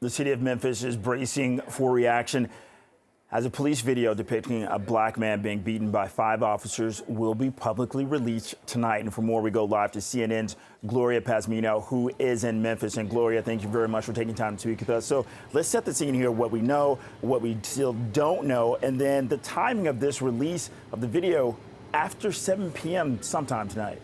The city of Memphis is bracing for reaction as a police video depicting a black man being beaten by 5 officers will be publicly released tonight. And for more, we go live to CNN's Gloria Pazmino, who is in Memphis. And Gloria, thank you very much for taking time to speak with us. So let's set the scene here, what we know, what we still don't know, and then the timing of this release of the video after 7 p.m. sometime tonight.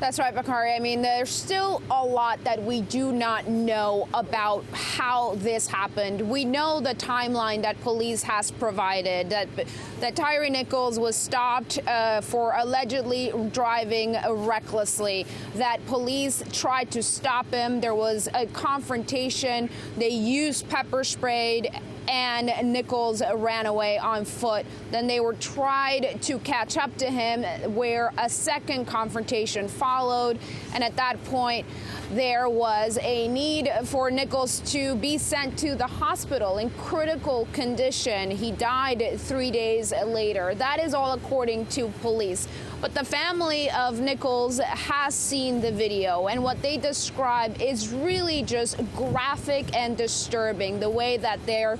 That's right, Bakari. I mean, there's still a lot that we do not know about how this happened. We know the timeline that police has provided, that Tyre Nichols was stopped for allegedly driving recklessly, that police tried to stop him. There was a confrontation. They used pepper spray, and Nichols ran away on foot. Then they were tried to catch up to him, where a second confrontation followed. And at that point, there was a need for Nichols to be sent to the hospital in critical condition. He died 3 days later. That is all according to police. But the family of Nichols has seen the video, and what they describe is really just graphic and disturbing. The way that their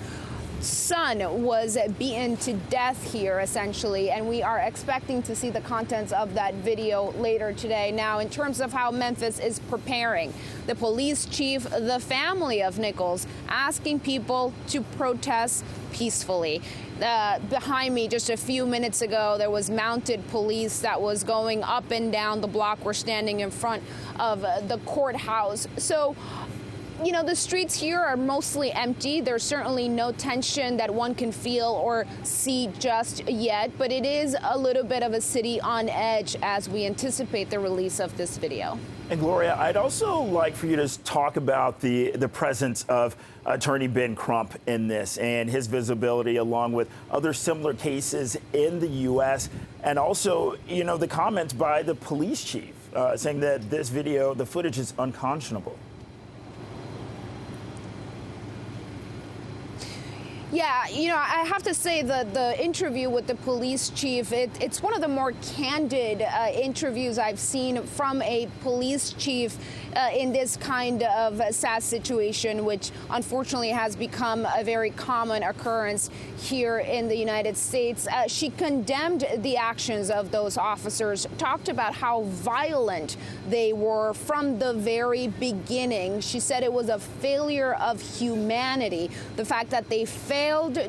son was beaten to death here, essentially, and we are expecting to see the contents of that video later today. Now, in terms of how Memphis is preparing, the police chief, the family of Nichols, asking people to protest peacefully. Behind me just a few minutes ago, there was mounted police that was going up and down the block. We're standing in front of the courthouse. So, you know, the streets here are mostly empty. There's certainly no tension that one can feel or see just yet, but it is a little bit of a city on edge as we anticipate the release of this video. And Gloria, I'd also like for you to talk about the presence of Attorney Ben Crump in this and his visibility, along with other similar cases in the U.S. And also, you know, the comments by the police chief saying that this video, the footage is unconscionable. Yeah, you know, I have to say that the interview with the police chief, it's one of the more candid interviews I've seen from a police chief in this kind of sad situation, which unfortunately has become a very common occurrence here in the United States. She condemned the actions of those officers, talked about how violent they were from the very beginning. She said it was a failure of humanity, the fact that they failed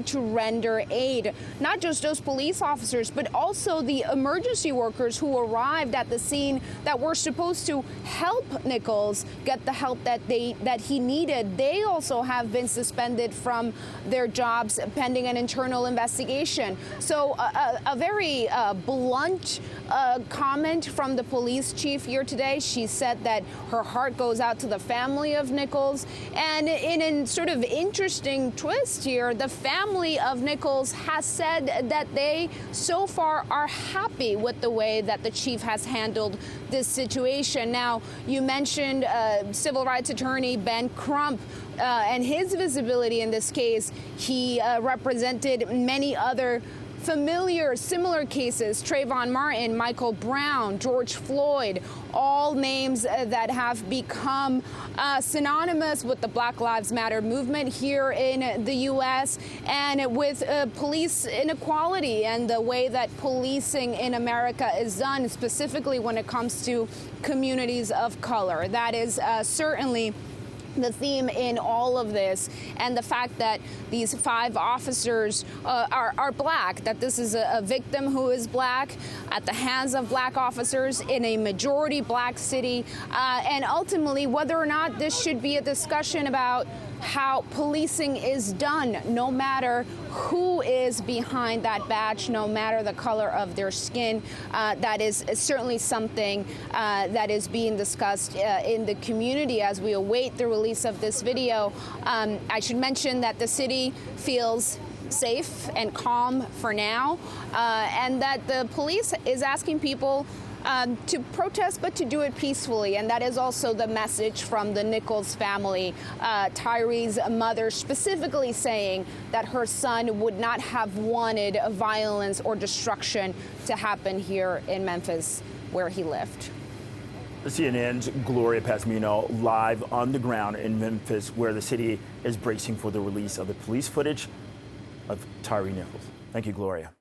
to render aid, not just those police officers, but also the emergency workers who arrived at the scene that were supposed to help Nichols get the help that he needed. They also have been suspended from their jobs pending an internal investigation. So a very blunt comment from the police chief here today. She said that her heart goes out to the family of Nichols. And in a sort of interesting twist here, the family of Nichols has said that they so far are happy with the way that the chief has handled this situation. Now, you mentioned civil rights attorney Ben Crump and his visibility in this case. He represented many other familiar, similar cases: Trayvon Martin, Michael Brown, George Floyd, all names that have become synonymous with the Black Lives Matter movement here in the U.S. and with police inequality and the way that policing in America is done, specifically when it comes to communities of color. That is certainly the theme in all of this, and the fact that these 5 officers are black, that this is a victim who is black at the hands of black officers in a majority black city, and ultimately whether or not this should be a discussion about how policing is done, no matter who is behind that badge, no matter the color of their skin. That is certainly something that is being discussed in the community as we await the release of this video. I should mention that the city feels safe and calm for now, and that the police is asking people to protest, but to do it peacefully. And that is also the message from the Nichols family. Tyre's mother specifically saying that her son would not have wanted violence or destruction to happen here in Memphis, where he lived. CNN's Gloria Pasmino live on the ground in Memphis, where the city is bracing for the release of the police footage of Tyre Nichols. Thank you, Gloria.